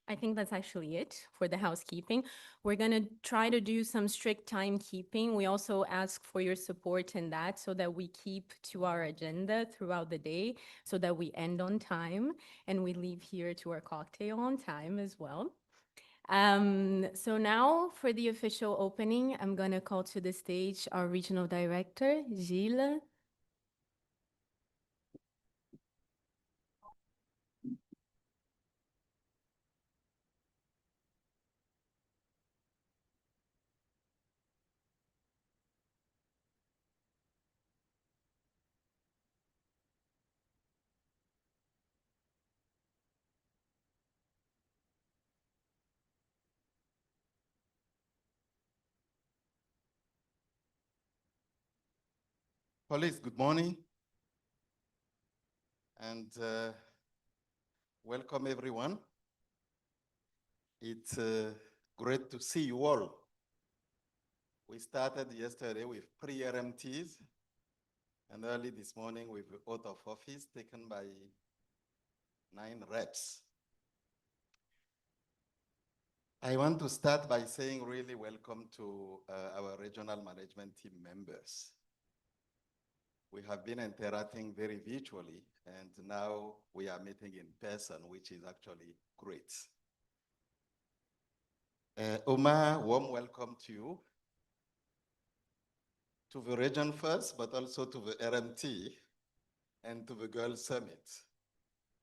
I think that's actually it for the housekeeping. We're going to try to do some strict timekeeping. We also ask for your support in that so that we keep to our agenda throughout the day, so that we end on time and we leave here to our cocktail on time as well. So now for the official opening, I'm going to call to the stage our regional director, Gilles. Colleagues, good morning, and welcome everyone. It's great to see you all. We started yesterday with pre-RMTs, and early this morning with the oath of office taken by 9 reps. I want to start by saying really welcome to our regional management team members. We have been interacting very virtually, and now we are meeting in person, which is actually great. Omar, warm welcome to you, to the region first, but also to the RMT and to the Girls Summit.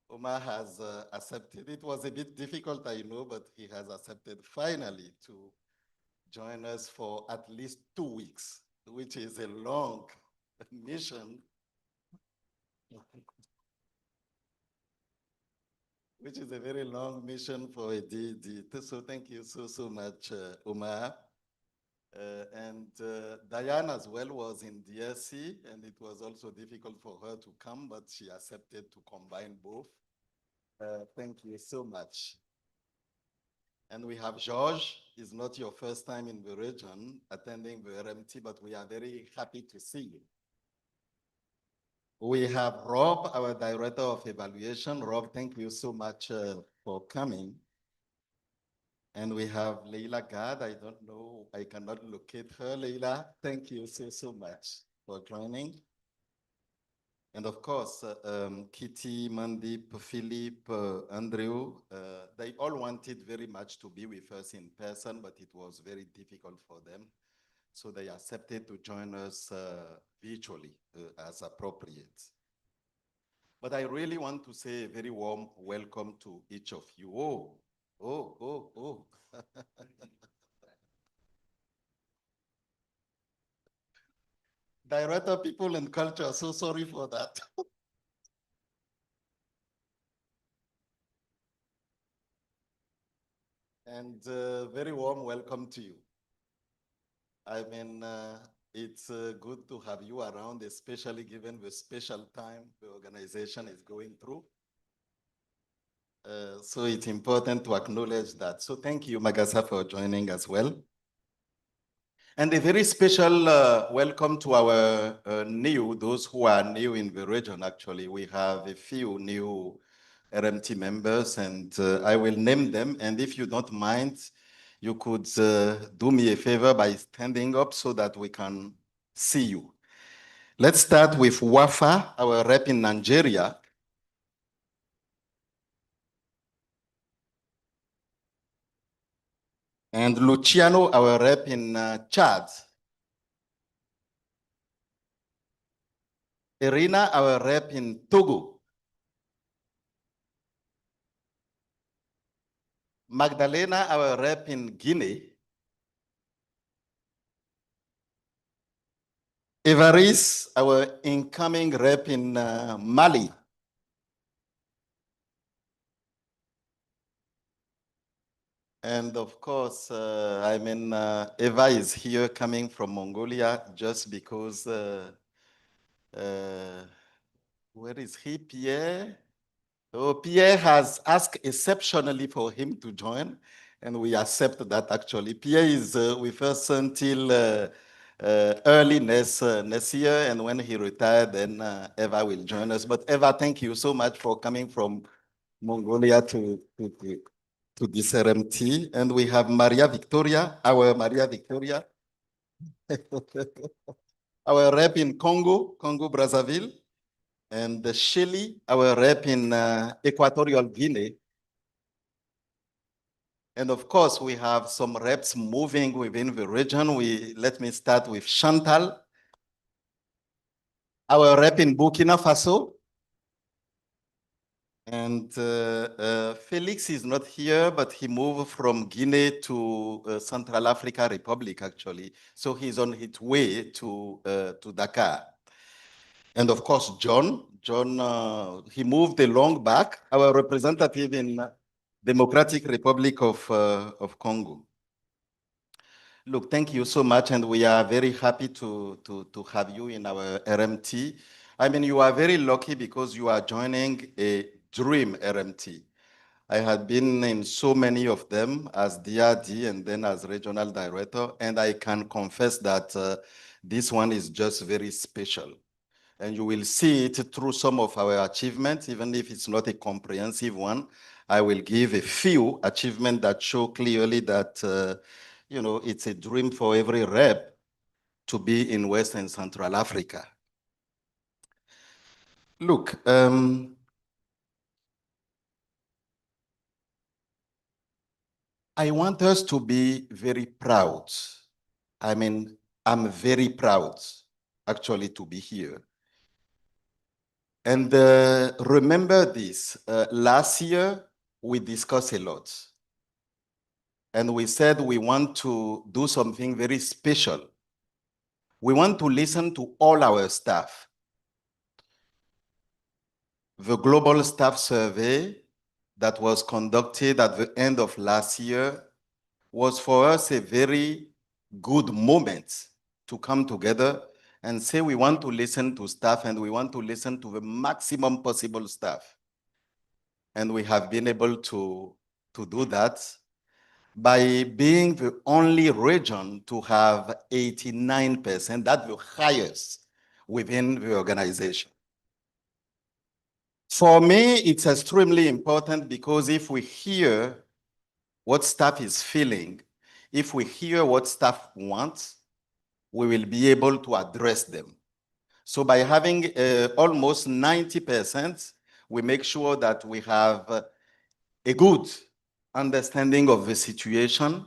Omar has accepted. It was a bit difficult, I know, but he has accepted finally to join us for at least 2 weeks, which is a long mission, which is a very long mission for a DD. So thank you so much, Omar. And Diane as well was in DSC, and it was also difficult for her to come, but she accepted to combine both. Thank you so much. And we have George. It's not your first time in the region attending the RMT, but we are very happy to see you. We have Rob, our Director of Evaluation. Rob, thank you so much for coming. And we have Leila Gad. I don't know, I cannot locate her. Leila, thank you so much for joining. And of course, Kitty, Mandip, Philip, Andrew, they all wanted very much to be with us in person, but it was very difficult for them. So they accepted to join us virtually as appropriate. But I really want to say a very warm welcome to each of you. Oh. Director, People and Culture, so sorry for that. And very warm welcome to you. I mean, it's good to have you around, especially given the special time the organization is going through. So it's important to acknowledge that. So thank you, Magasa, for joining as well. And a very special welcome to our those who are new in the region, actually. We have a few new RMT members, and I will name them. And if you don't mind, you could do me a favor by standing up so that we can see you. Let's start with Wafa, our rep in Nigeria. And Luciano, our rep in Chad. Irina, our rep in Togo. Magdalena, our rep in Guinea. Evaris, our incoming rep in Mali. And of course, Eva is here coming from Mongolia just because, where is he, Pierre? Oh, Pierre has asked exceptionally for him to join, and we accept that actually. Pierre is with us until early next year, and when he retired, then Eva will join us. But Eva, thank you so much for coming from Mongolia to to this RMT. And we have Maria Victoria, our Maria Victoria, our rep in Congo, Congo Brazzaville, and Shelly, our rep in Equatorial Guinea. And of course, we have some reps moving within the region. Let me start with Chantal, our rep in Burkina Faso. And Felix is not here, but he moved from Guinea to Central Africa Republic, actually. So he's on his way to Dakar. And of course, John, he moved along back, our representative in Democratic Republic of Congo. Look, thank you so much, and we are very happy to have you in our RMT. I mean, you are very lucky because you are joining a dream RMT. I had been in so many of them as DRD and then as regional director, and I can confess that this one is just very special. And you will see it through some of our achievements, even if it's not a comprehensive one. I will give a few achievements that show clearly that it's a dream for every rep to be in West and Central Africa. Look, I want us to be very proud. I mean, I'm very proud, actually, to be here. And remember this, last year, we discussed a lot. And we said we want to do something very special. We want to listen to all our staff. The global staff survey that was conducted at the end of last year was for us a very good moment to come together and say we want to listen to staff and we want to listen to the maximum possible staff. And we have been able to do that by being the only region to have 89%, that's the highest within the organization. For me, it's extremely important because if we hear what staff is feeling, if we hear what staff wants, we will be able to address them. So by having almost 90%, we make sure that we have a good understanding of the situation.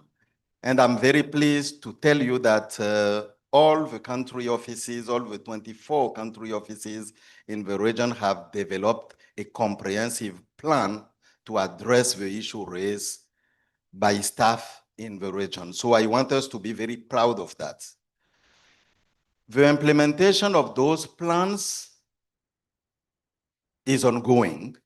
And I'm very pleased to tell you that all the country offices, all the 24 country offices in the region have developed a comprehensive plan to address the issue raised by staff in the region. So I want us to be very proud of that. The implementation of those plans is ongoing.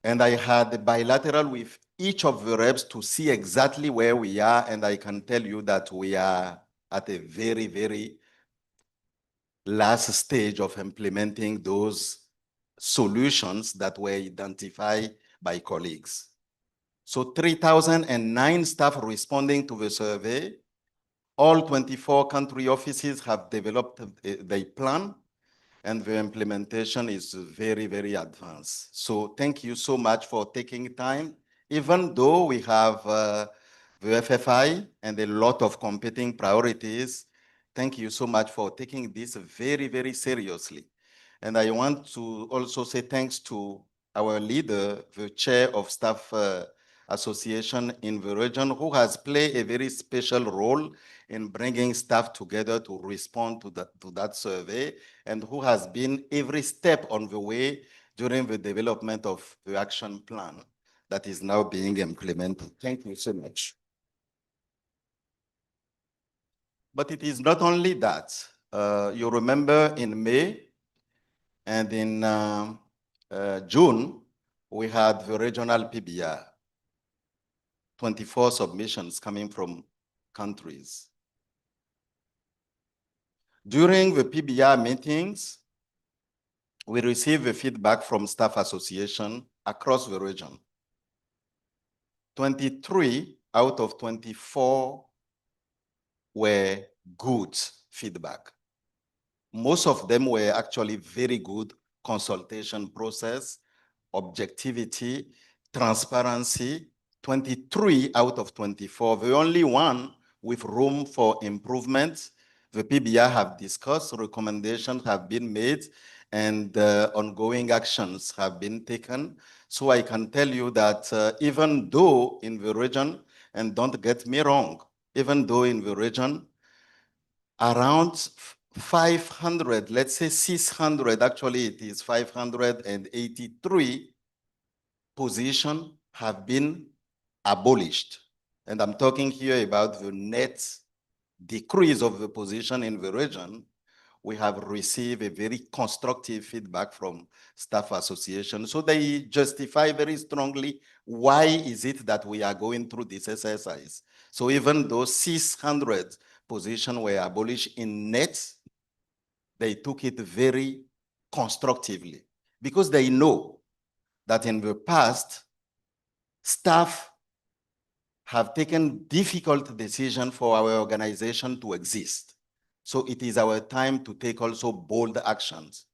And I had a bilateral with each of the reps to see exactly where we are. And I can tell you that we are at a very, very last stage of implementing those solutions that were identified by colleagues. So 3,009 staff responding to the survey. All 24 country offices have developed their plan, and the implementation is very, very advanced. So thank you so much for taking time, even though we have the FFI and a lot of competing priorities. Thank you so much for taking this very, very seriously. And I want to also say thanks to our leader, the chair of staff association in the region, who has played a very special role in bringing staff together to respond to that survey, and who has been every step on the way during the development of the action plan that is now being implemented. Thank you so much. But it is not only that. You remember in May and in June, we had the regional PBR, 24 submissions coming from countries. During the PBR meetings, we received the feedback from staff association across the region. 23 out of 24 were good feedback. Most of them were actually very good consultation process, objectivity, transparency, 23 out of 24, the only one with room for improvement. The PBI have discussed, recommendations have been made, and ongoing actions have been taken. So I can tell you that even though in the region, and don't get me wrong, even though in the region, around 500, let's say 600, actually it is 583 positions have been abolished. And I'm talking here about the net decrease of the position in the region. We have received a very constructive feedback from staff association. So they justify very strongly why is it that we are going through this exercise. So even though 600 positions were abolished in net, they took it very constructively because they know that in the past, staff have taken difficult decisions for our organization to exist. So it is our time to take also bold actions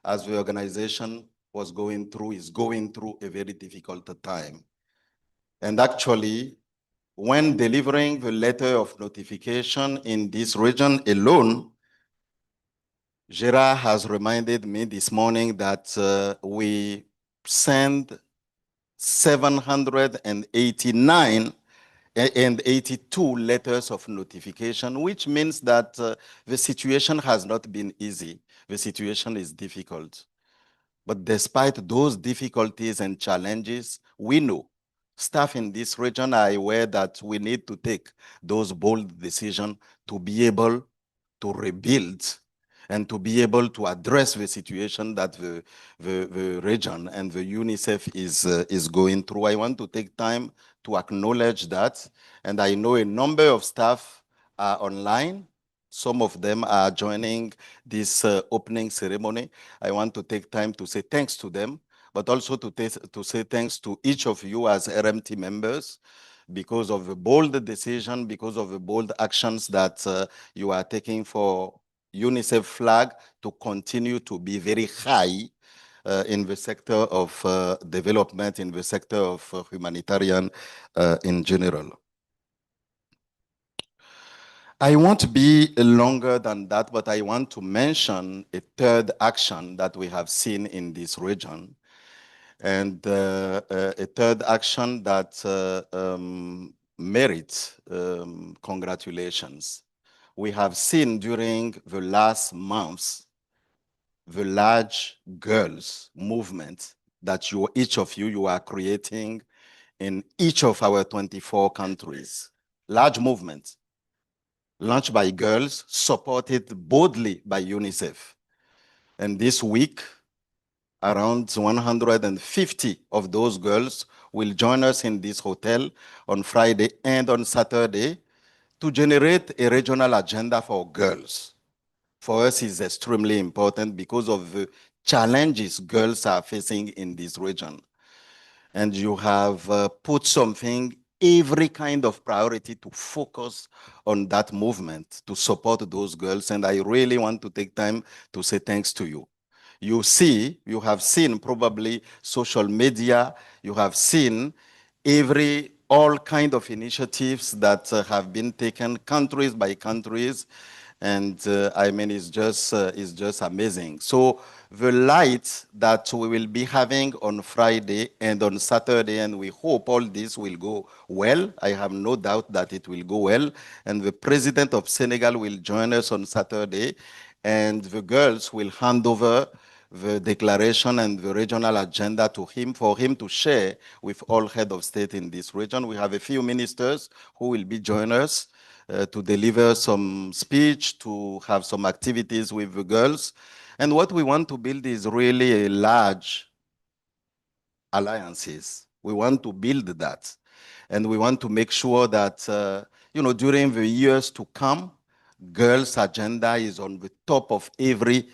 as the organization is going through a very difficult time. And actually, when delivering the letter of notification in this region alone, Gerard has reminded me this morning that we sent 789 and 82 letters of notification, which means that the situation has not been easy. The situation is difficult. But despite those difficulties and challenges, we know staff in this region are aware that we need to take those bold decisions to be able to rebuild and to be able to address the situation that the region and the UNICEF is going through. I want to take time to acknowledge that. And I know a number of staff are online. Some of them are joining this opening ceremony. I want to take time to say thanks to them, but also to say thanks to each of you as RMT members because of the bold decision, because of the bold actions that you are taking for UNICEF flag to continue to be very high in the sector of development, in the sector of humanitarian in general. I won't be longer than that, but I want to mention a third action that we have seen in this region. And a third action that merits congratulations. We have seen during the last months the large girls movement that each of you are creating in each of our 24 countries. Large movement launched by girls, supported boldly by UNICEF. And this week, around 150 of those girls will join us in this hotel on Friday and on Saturday to generate a regional agenda for girls. For us, is extremely important because of the challenges girls are facing in this region. And you have put something, every kind of priority to focus on that movement, to support those girls. And I really want to take time to say thanks to you. You have seen probably social media, you have seen all kind of initiatives that have been taken countries by countries. And I mean, it's just amazing. So the light that we will be having on Friday and on Saturday, and we hope all this will go well. I have no doubt that it will go well. And the president of Senegal will join us on Saturday, and the girls will hand over the declaration and the regional agenda to him for him to share with all head of state in this region. We have a few ministers who will be joining us to deliver some speech, to have some activities with the girls. And what we want to build is really a large alliances. We want to build that. And we want to make sure that, during the years to come, girls' agenda is on the top of every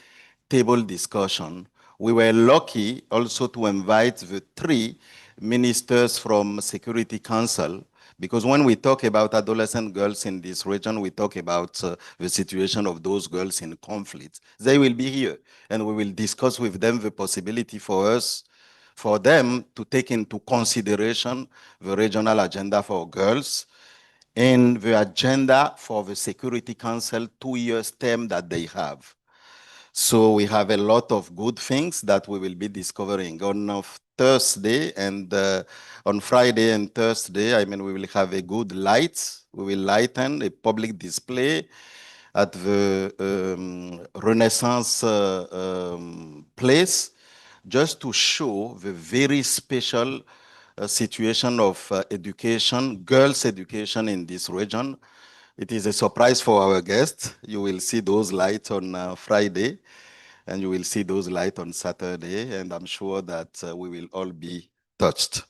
table discussion. We were lucky also to invite the 3 ministers from Security Council, because when we talk about adolescent girls in this region, we talk about the situation of those girls in conflict. They will be here, and we will discuss with them the possibility for us for them to take into consideration the regional agenda for girls and the agenda for the Security Council 2 year term that they have. So we have a lot of good things that we will be discovering on Thursday and on Friday and Thursday. I mean, we will have a good light. We will lighten a public display at the Renaissance place just to show the very special situation of education, girls' education in this region. It is a surprise for our guests. You will see those lights on Friday, and you will see those lights on Saturday, and I'm sure that we will all be touched.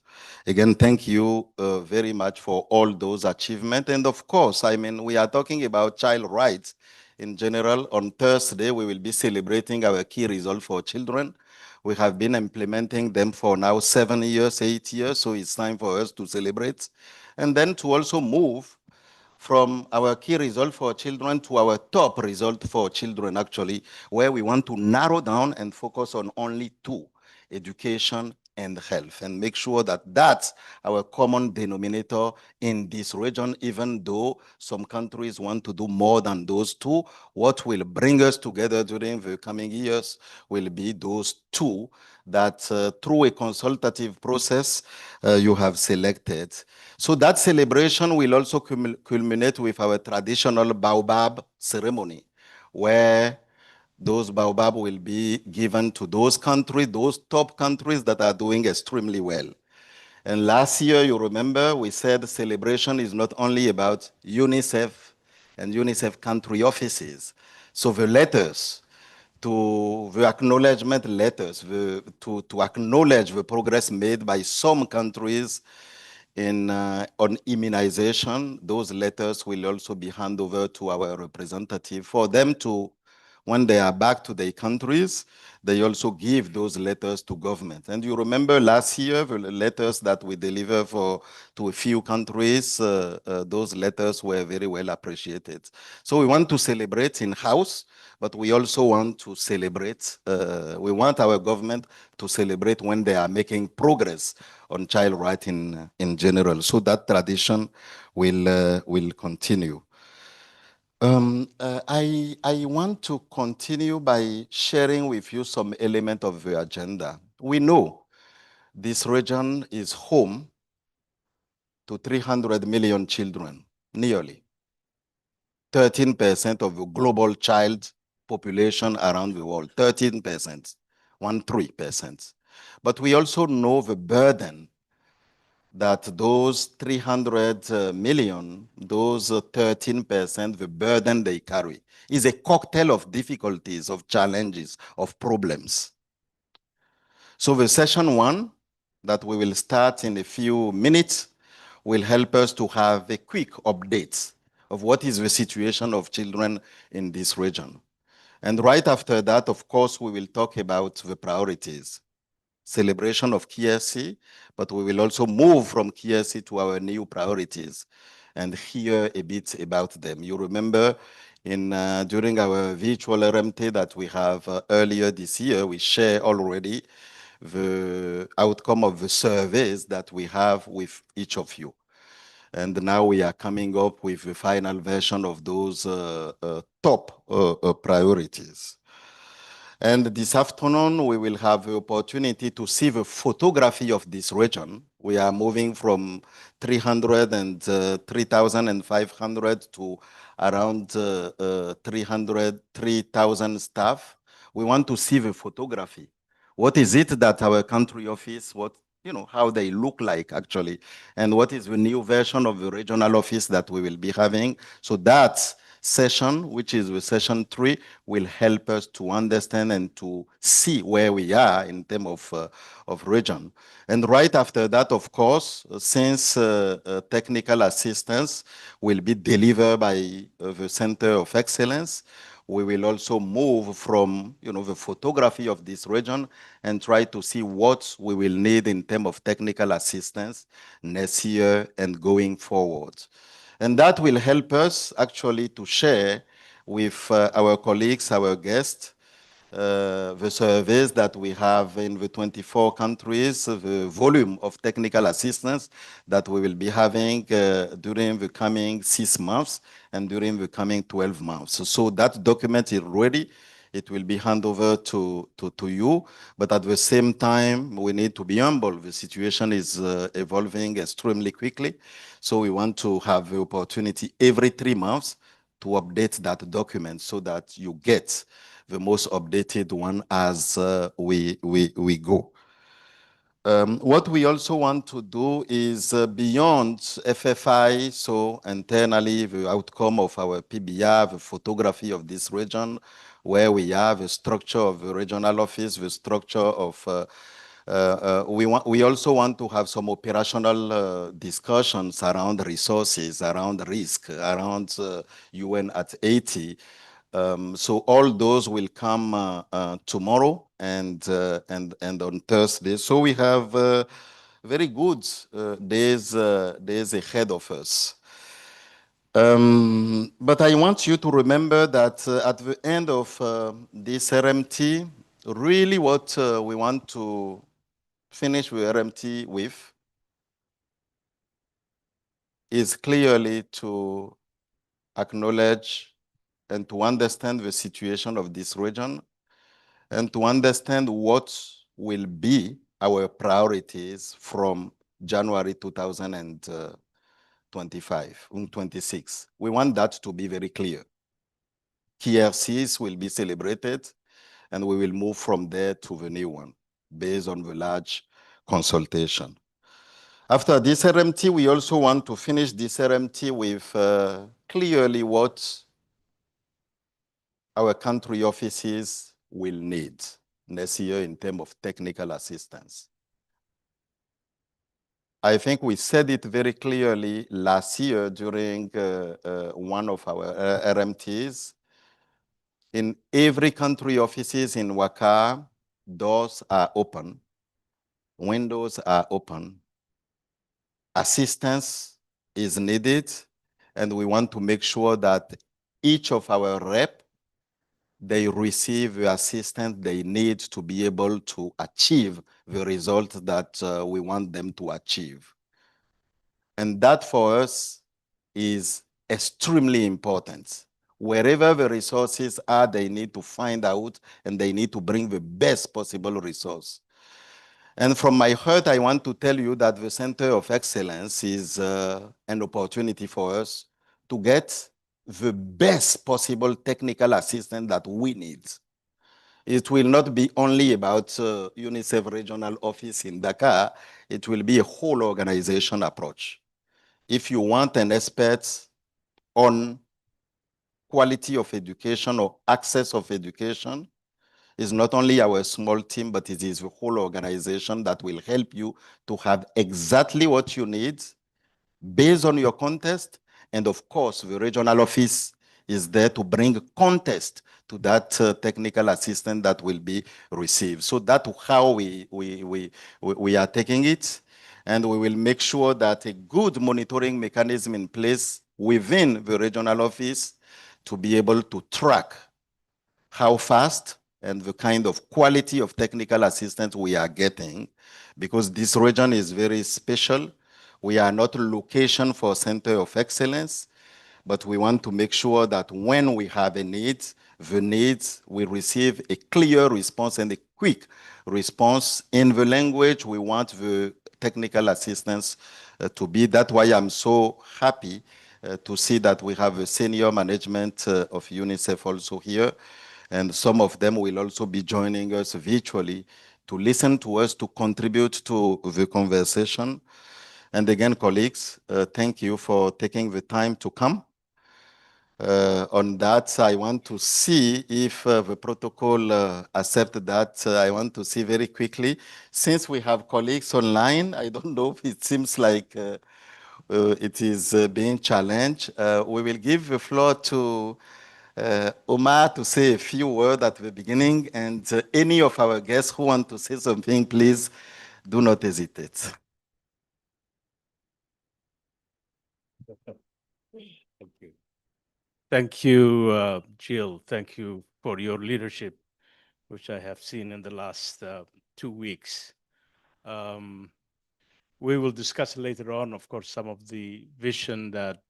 Again, thank you very much for all those achievements. And of course, I mean, we are talking about child rights in general. On Thursday, we will be celebrating our key result for children. We have been implementing them for now 7 years, 8 years, so it's time for us to celebrate. And then to also move from our key result for children to our top result for children, actually, where we want to narrow down and focus on only two: education and health, and make sure that that's our common denominator in this region, even though some countries want to do more than those two. What will bring us together during the coming years will be those two that through a consultative process you have selected. So that celebration will also culminate with our traditional baobab ceremony, where those baobab will be given to those countries, those top countries that are doing extremely well. And last year, you remember, we said celebration is not only about UNICEF and UNICEF country offices. So the letters, to the acknowledgement letters, to acknowledge the progress made by some countries on immunization, those letters will also be handed over to our representative for them to, when they are back to their countries, they also give those letters to government. And you remember last year, the letters that we delivered to a few countries, those letters were very well appreciated. So we want to celebrate in-house, but we also want to celebrate, we want our government to celebrate when they are making progress on child rights in general. So that tradition will continue. I want to continue by sharing with you some element of the agenda. We know this region is home to 300 million children, nearly 13% of the global child population around the world, 13%, 13%. But we also know the burden that those 300 million, those 13%, the burden they carry is a cocktail of difficulties, of challenges, of problems. So the session one that we will start in a few minutes will help us to have a quick update of what is the situation of children in this region. And right after that, of course, we will talk about the priorities. Celebration of KSC, but we will also move from KSC to our new priorities and hear a bit about them. You remember during our virtual RMT that we have earlier this year, we share already the outcome of the surveys that we have with each of you. And now we are coming up with the final version of those top priorities. And this afternoon, we will have the opportunity to see the photography of this region. We are moving from 300 and 3,500 to around 300, 3,000 staff. We want to see the photography. What is it that our country office, how they look like actually, and what is the new version of the regional office that we will be having. So that session, which is the session 3, will help us to understand and to see where we are in terms of region. And right after that, of course, since technical assistance will be delivered by the Center of Excellence, we will also move from the photography of this region and try to see what we will need in terms of technical assistance next year and going forward. And that will help us actually to share with our colleagues, our guests, the surveys that we have in the 24 countries, the volume of technical assistance that we will be having during the coming 6 months and during the coming 12 months. So that document is ready. It will be handed over to you, but at the same time, we need to be humble. The situation is evolving extremely quickly, so we want to have the opportunity every 3 months to update that document so that you get the most updated one as we go. What we also want to do is beyond FFI, so internally the outcome of our PBR, the photography of this region, where we have a structure of the regional office, the structure of we also want to have some operational discussions around resources, around risk, around UN at 80. So all those will come tomorrow and on Thursday. So we have very good days ahead of us. But I want you to remember that at the end of this RMT, really what we want to finish with RMT with is clearly to acknowledge and to understand the situation of this region and to understand what will be our priorities from January 2025, 26. We want that to be very clear. KRCs will be celebrated, and we will move from there to the new one based on the large consultation. After this RMT, we also want to finish this RMT with clearly what our country offices will need next year in terms of technical assistance. I think we said it very clearly last year during one of our RMTs. In every country offices in Waka, doors are open, windows are open, assistance is needed, and we want to make sure that each of our rep, they receive the assistance they need to be able to achieve the result that we want them to achieve. And that for us is extremely important. Wherever the resources are, they need to find out and they need to bring the best possible resource. And from my heart, I want to tell you that the Center of Excellence is an opportunity for us to get the best possible technical assistance that we need. It will not be only about UNICEF regional office in Dakar. It will be a whole organization approach. If you want an expert on quality of education or access of education, it's not only our small team, but it is the whole organization that will help you to have exactly what you need based on your context. And of course, the regional office is there to bring context to that technical assistance that will be received. So that's how we are taking it. And we will make sure that a good monitoring mechanism in place within the regional office to be able to track how fast and the kind of quality of technical assistance we are getting, because this region is very special. We are not a location for center of excellence, but we want to make sure that when we have a need, the needs, we receive a clear response and a quick response in the language we want the technical assistance to be. That's why I'm so happy to see that we have a senior management of UNICEF also here. And some of them will also be joining us virtually to listen to us, to contribute to the conversation. And again, colleagues, thank you for taking the time to come. On that, I want to see if the protocol accept that. I want to see very quickly. Since we have colleagues online, I don't know if it seems like it is being challenged. We will give the floor to Omar to say a few words at the beginning, and any of our guests who want to say something, please do not hesitate. Thank you. Thank you, Jill. Thank you for your leadership which I have seen in the last 2 weeks. Um, we will discuss later on, of course, some of the vision that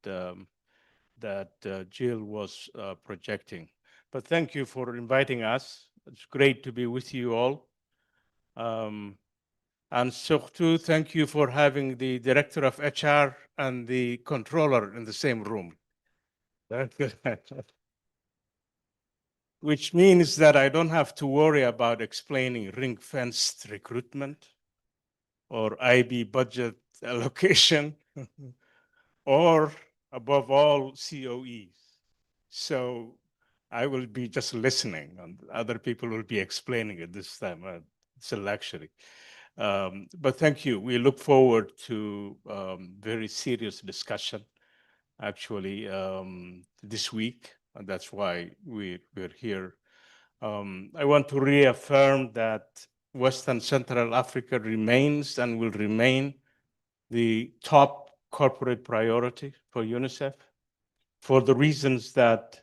Jill was projecting. But thank you for inviting us. It's great to be with you all. Um, and surtout, thank you for having the director of HR and the controller in the same room. Which means that I don't have to worry about explaining ring-fenced recruitment or IB budget allocation or above all COEs. So I will be just listening and other people will be explaining it this time. It's a luxury. But thank you. We look forward to very serious discussion actually this week. And that's why we're here. I want to reaffirm that Western Central Africa remains and will remain the top corporate priority for UNICEF for the reasons that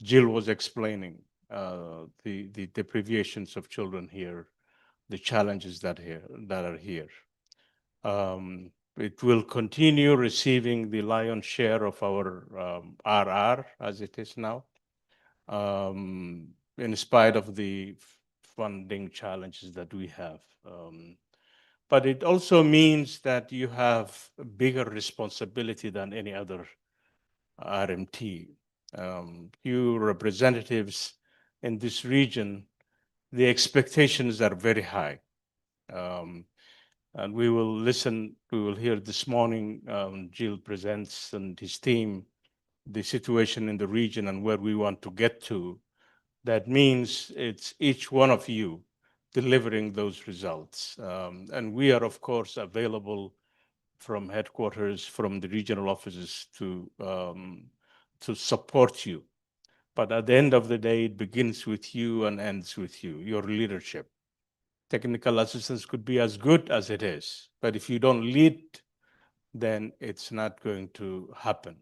Jill was explaining, the deprivations of children here, the challenges that are here. It will continue receiving the lion's share of our RR as it is now, in spite of the funding challenges that we have. But it also means that you have a bigger responsibility than any other RMT. You representatives in this region, the expectations are very high. And we will hear this morning, Jill presents and his team, the situation in the region and where we want to get to. That means it's each one of you delivering those results. And we are, of course, available from headquarters, from the regional offices to support you. But at the end of the day, it begins with you and ends with you, your leadership. Technical assistance could be as good as it is, but if you don't lead, then it's not going to happen.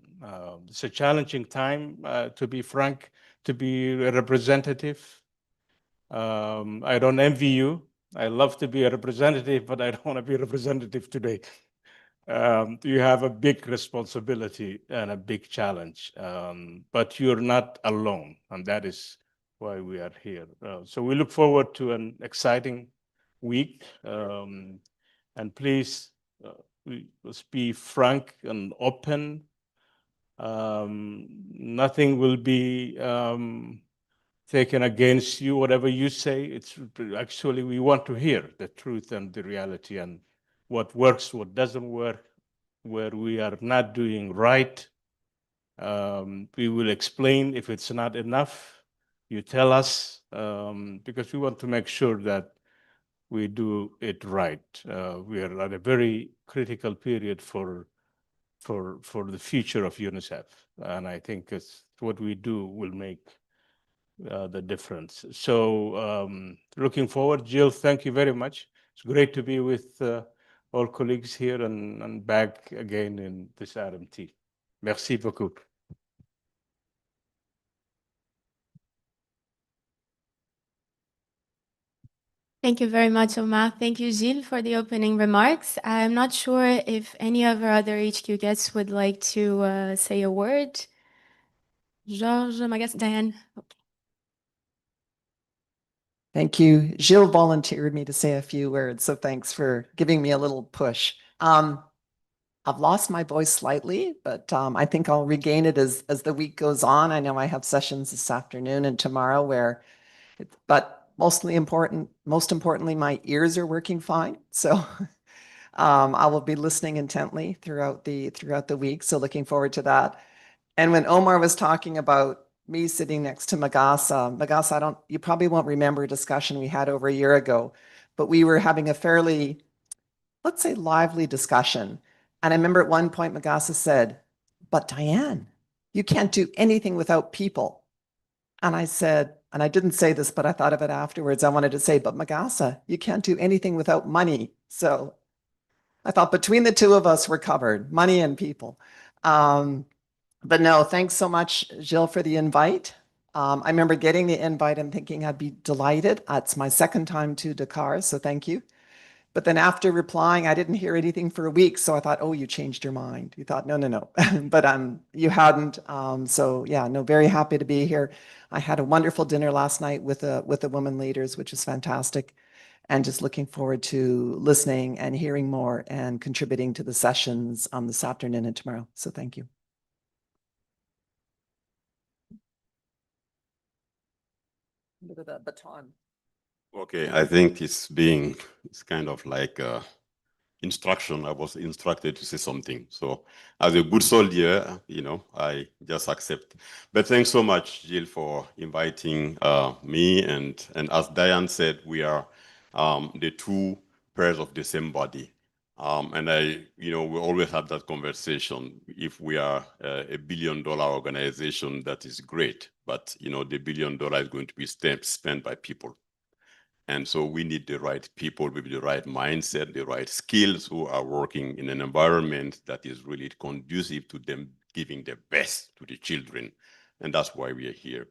It's a challenging time, to be frank, to be a representative. I don't envy you. I love to be a representative, but I don't want to be a representative today. You have a big responsibility and a big challenge, but you're not alone, and that is why we are here. So we look forward to an exciting week, and please, let's be frank and open. Nothing will be taken against you, whatever you say. It's actually, we want to hear the truth and the reality and what works, what doesn't work, where we are not doing right. We will explain if it's not enough. You tell us, because we want to make sure that we do it right. We are at a very critical period for the future of UNICEF, and I think it's what we do will make the difference. So looking forward, Jill, thank you very much. It's great to be with all colleagues here and back again in this RMT. Merci beaucoup. Thank you very much, Omar. Thank you, Gilles, for the opening remarks. I'm not sure if any of our other HQ guests would like to say a word. Georges, I guess, Diane. Thank you. Gilles volunteered me to say a few words, so thanks for giving me a little push. I've lost my voice slightly, but I think I'll regain it as the week goes on. I know I have sessions this afternoon and tomorrow but most importantly, my ears are working fine. So I will be listening intently throughout the week. So looking forward to that. And when Omar was talking about me sitting next to Magasa, you probably won't remember a discussion we had over a year ago, but we were having a fairly, let's say, lively discussion. And I remember at one point Magasa said, "But Diane, you can't do anything without people." And I said, and I didn't say this, but I thought of it afterwards. I wanted to say, "But Magasa, you can't do anything without money." So I thought between the two of us, we're covered, money and people. But no, thanks so much, Gilles, for the invite. I remember getting the invite and thinking I'd be delighted. It's my second time to Dakar, so thank you. But then after replying, I didn't hear anything for a week. So I thought, oh, you changed your mind. You thought, no, no, no. But you hadn't. So yeah, no, very happy to be here. I had a wonderful dinner last night with the women leaders, which is fantastic. And just looking forward to listening and hearing more and contributing to the sessions this afternoon and tomorrow. So thank you. Bit of the baton. Okay, I think it's kind of like instruction. I was instructed to say something. So as a good soldier, I just accept. But thanks so much, Jill, for inviting me. And as Diane said, we are the two pairs of the same body. And we always have that conversation. If we are a $1 billion organization, that is great. But, the $1 billion is going to be spent by people. And so we need the right people with the right mindset, the right skills who are working in an environment that is really conducive to them giving their best to the children. And that's why we are here.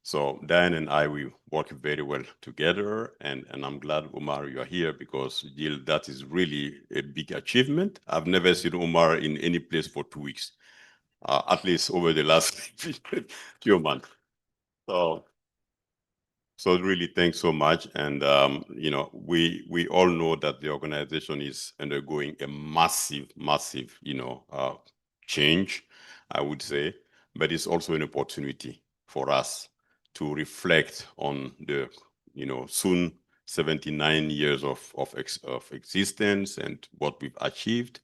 So Diane and I, we work very well together. And I'm glad, Omar, you are here because, Jill, that is really a big achievement. I've never seen Omar in any place for 2 weeks, at least over the last few months. So really, thanks so much. And, we all know that the organization is undergoing a massive, change, I would say, but it's also an opportunity for us to reflect on the, soon 79 years of existence and what we've achieved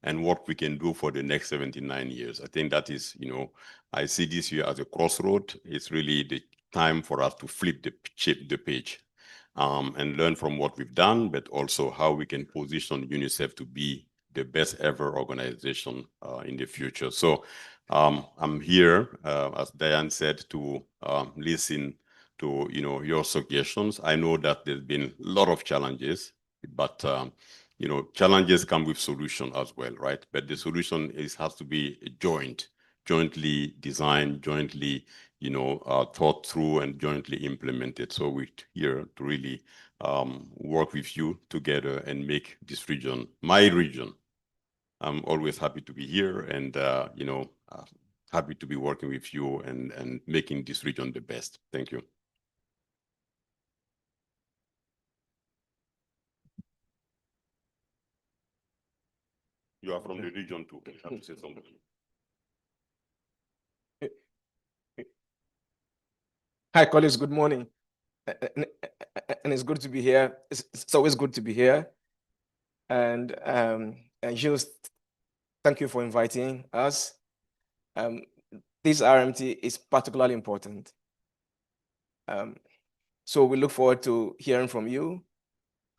and what we can do for the next 79 years. I think that is, I see this year as a crossroad. It's really the time for us to flip the page and learn from what we've done, but also how we can position UNICEF to be the best ever organization in the future. So I'm here, as Diane said, to listen to your suggestions. I know that there's been a lot of challenges, but challenges come with solution as well, right? But the solution has to be jointly designed, jointly thought through and jointly implemented. So we're here to really work with you together and make this region, my region. I'm always happy to be here and, happy to be working with you and making this region the best. Thank you. You are from the region too. You have to say something. Hi, colleagues. Good morning. And it's good to be here. It's always good to be here. And Gilles, thank you for inviting us. This RMT is particularly important. So we look forward to hearing from you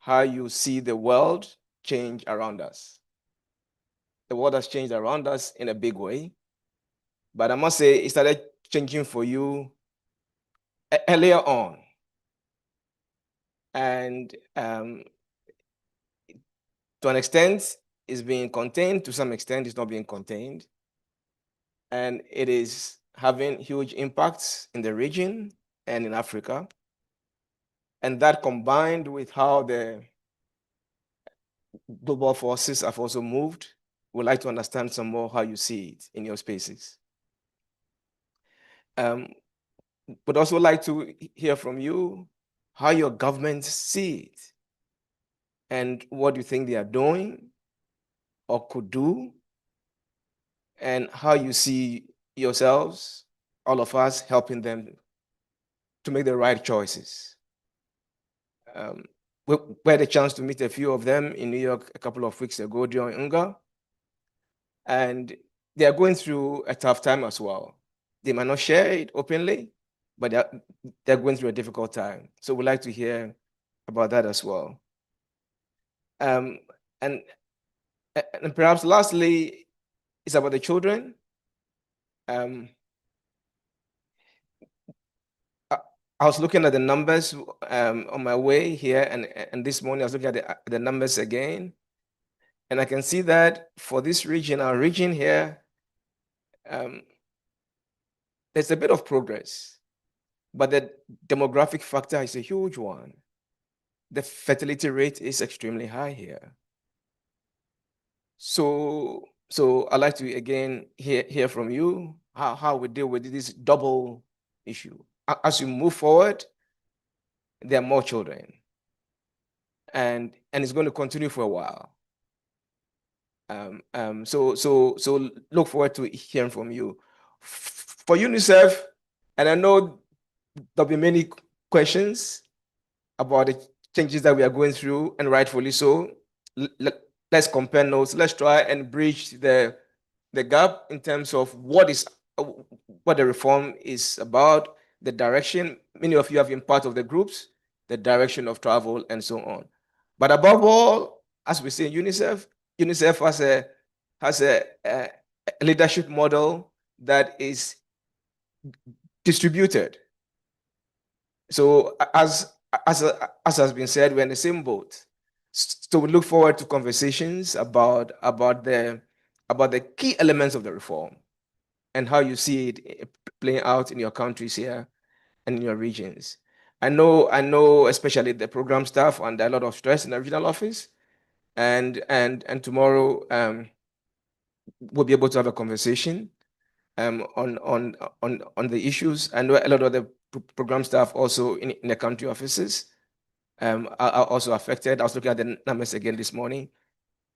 how you see the world change around us. The world has changed around us in a big way. But I must say, it started changing for you earlier on. And to an extent, it's being contained. To some extent, it's not being contained. And it is having huge impacts in the region and in Africa. And that combined with how the global forces have also moved, we'd like to understand some more how you see it in your spaces. Would also like to hear from you how your governments see it and what you think they are doing or could do, and how you see yourselves, all of us, helping them to make the right choices. We had a chance to meet a few of them in New York a couple of weeks ago during UNGA, and they are going through a tough time as well. They might not share it openly, but they're going through a difficult time. So we'd like to hear about that as well. And perhaps lastly, it's about the children. I was looking at the numbers on my way here, and this morning I was looking at the numbers again, and I can see that for this region, our region here, there's a bit of progress. but the demographic factor is a huge one. The fertility rate is extremely high here. So I'd like to again hear from you how we deal with this double issue. As we move forward, there are more children, and it's going to continue for a while. So look forward to hearing from you. For UNICEF, and I know there'll be many questions about the changes that we are going through, and rightfully so. Let's compare notes. Let's try and bridge the gap in terms of what the reform is about, the direction. Many of you have been part of the groups, the direction of travel, and so on. But above all, as we say in UNICEF has a leadership model that is distributed. So as has been said, we're in the same boat. So we look forward to conversations about the key elements of the reform and how you see it playing out in your countries here and in your regions. I know especially the program staff under a lot of stress in the regional office, and tomorrow we'll be able to have a conversation on the issues. I know a lot of the program staff also in the country offices are also affected. I was looking at the numbers again this morning,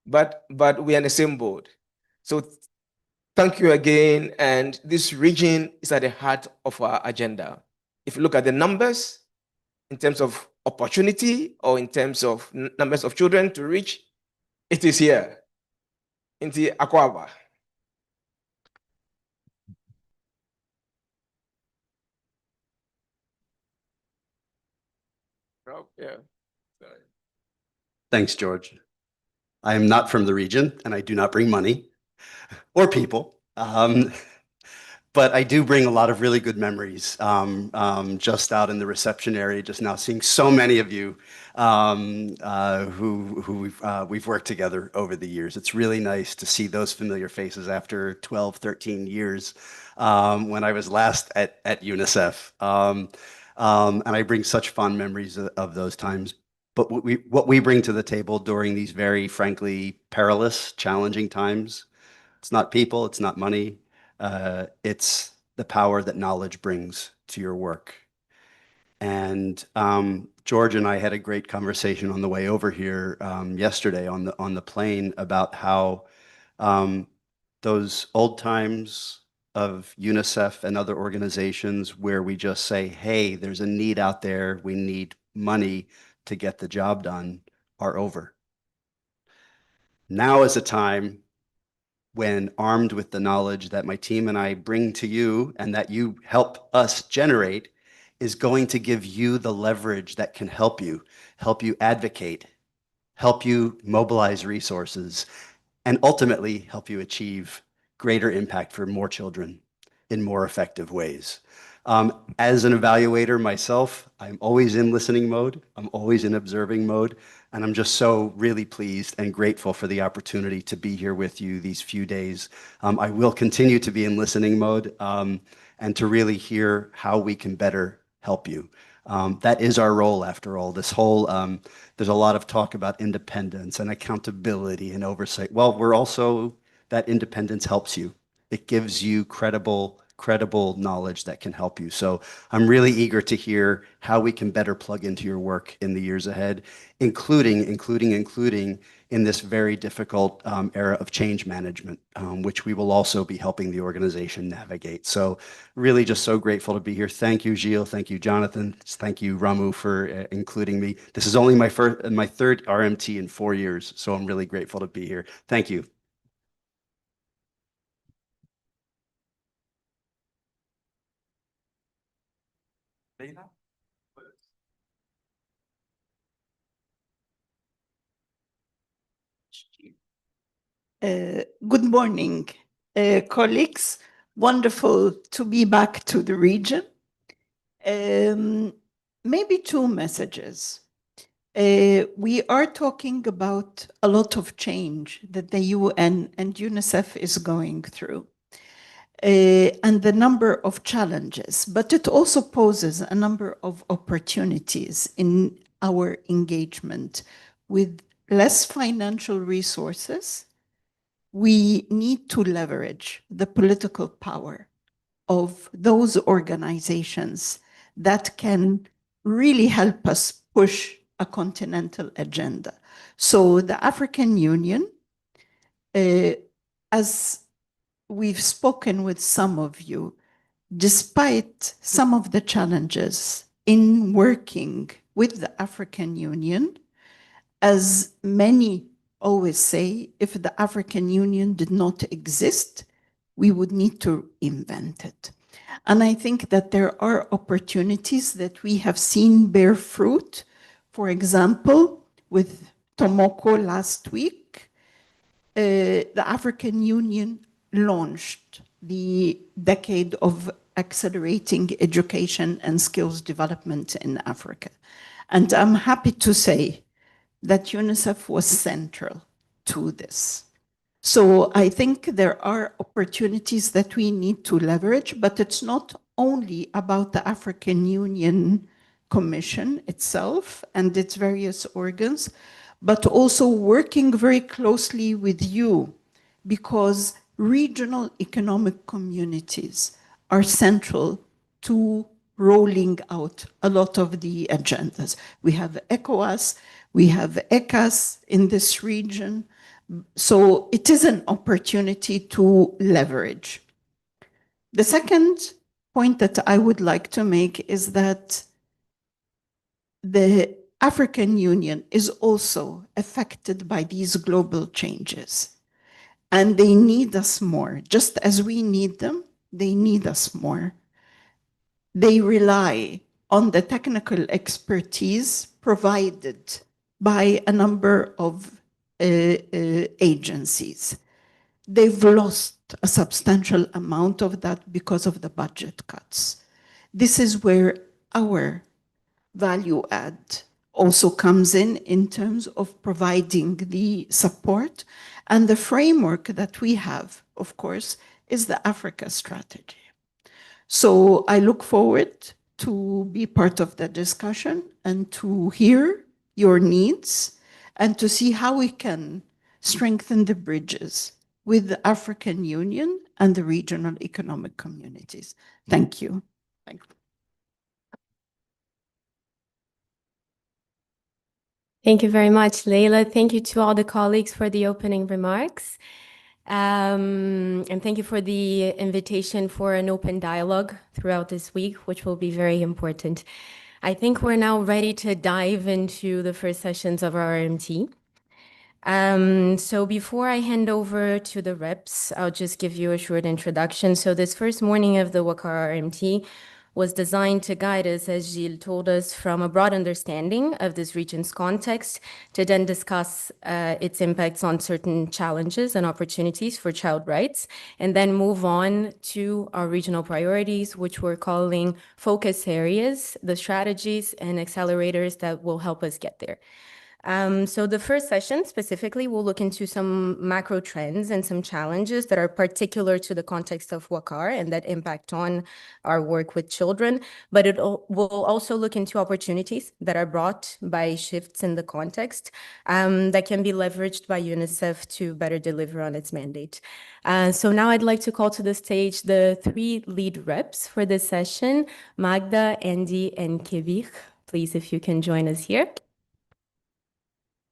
but we are in the same boat. So thank you again. And this region is at the heart of our agenda. If you look at the numbers in terms of opportunity or in terms of numbers of children to reach, it is here in the Akwaba. Yeah. Sorry. Thanks, George. I am not from the region and I do not bring money or people. But I do bring a lot of really good memories. Just out in the reception area, just now seeing so many of you who we've worked together over the years. It's really nice to see those familiar faces after 12, 13 years when I was last at UNICEF. And I bring such fond memories of those times. But what we bring to the table during these very, frankly, perilous, challenging times, it's not people, it's not money, it's the power that knowledge brings to your work. And George and I had a great conversation on the way over here yesterday on the plane about how those old times of UNICEF and other organizations where we just say, hey, there's a need out there, we need money to get the job done, are over. Now is a time when, armed with the knowledge that my team and I bring to you and that you help us generate, is going to give you the leverage that can help you advocate, help you mobilize resources, and ultimately help you achieve greater impact for more children in more effective ways. As an evaluator myself, I'm always in listening mode. I'm always in observing mode. And I'm just so really pleased and grateful for the opportunity to be here with you these few days. I will continue to be in listening mode and to really hear how we can better help you. That is our role, after all. This whole, there's a lot of talk about independence and accountability and oversight. Well, we're also, that independence helps you. It gives you credible knowledge that can help you. So I'm really eager to hear how we can better plug into your work in the years ahead, including in this very difficult era of change management, which we will also be helping the organization navigate. So really just so grateful to be here. Thank you, Gilles. Thank you, Jonathan. Thank you, Ramu, for including me. This is only my third RMT in 4 years, so I'm really grateful to be here. Thank you. Good morning, colleagues. Wonderful to be back to the region. Maybe two messages. We are talking about a lot of change that the UN and UNICEF is going through. and the number of challenges, but it also poses a number of opportunities in our engagement. With less financial resources, we need to leverage the political power of those organizations that can really help us push a continental agenda. So the African Union, as we've spoken with some of you, despite some of the challenges in working with the African Union, as many always say, if the African Union did not exist, we would need to invent it. And I think that there are opportunities that we have seen bear fruit. For example, with Tomoko last week, the African Union launched the Decade of Accelerating Education and Skills Development in Africa. And I'm happy to say that UNICEF was central to this. So I think there are opportunities that we need to leverage, but it's not only about the African Union Commission itself and its various organs, but also working very closely with you, because regional economic communities are central to rolling out a lot of the agendas. We have ECOWAS, we have ECAS in this region. So it is an opportunity to leverage. The second point that I would like to make is that the African Union is also affected by these global changes. And they need us more. Just as we need them, they need us more. They rely on the technical expertise provided by a number of agencies. They've lost a substantial amount of that because of the budget cuts. This is where our value add also comes in terms of providing the support. And the framework that we have, of course, is the Africa strategy. So I look forward to be part of the discussion and to hear your needs and to see how we can strengthen the bridges with the African Union and the regional economic communities. Thank you. Thank you. Thank you very much, Leila. Thank you to all the colleagues for the opening remarks. And thank you for the invitation for an open dialogue throughout this week, which will be very important. I think we're now ready to dive into the first sessions of our RMT. So before I hand over to the reps, I'll just give you a short introduction. So this first morning of the WCAR RMT was designed to guide us, as Gilles told us, from a broad understanding of this region's context to then discuss its impacts on certain challenges and opportunities for child rights, and then move on to our regional priorities, which we're calling focus areas, the strategies and accelerators that will help us get there. So the first session specifically will look into some macro trends and some challenges that are particular to the context of WCAR and that impact on our work with children, but it will also look into opportunities that are brought by shifts in the context that can be leveraged by UNICEF to better deliver on its mandate. So now I'd like to call to the stage the three lead reps for this session, Magda, Andy, and Kebir. Please, if you can join us here.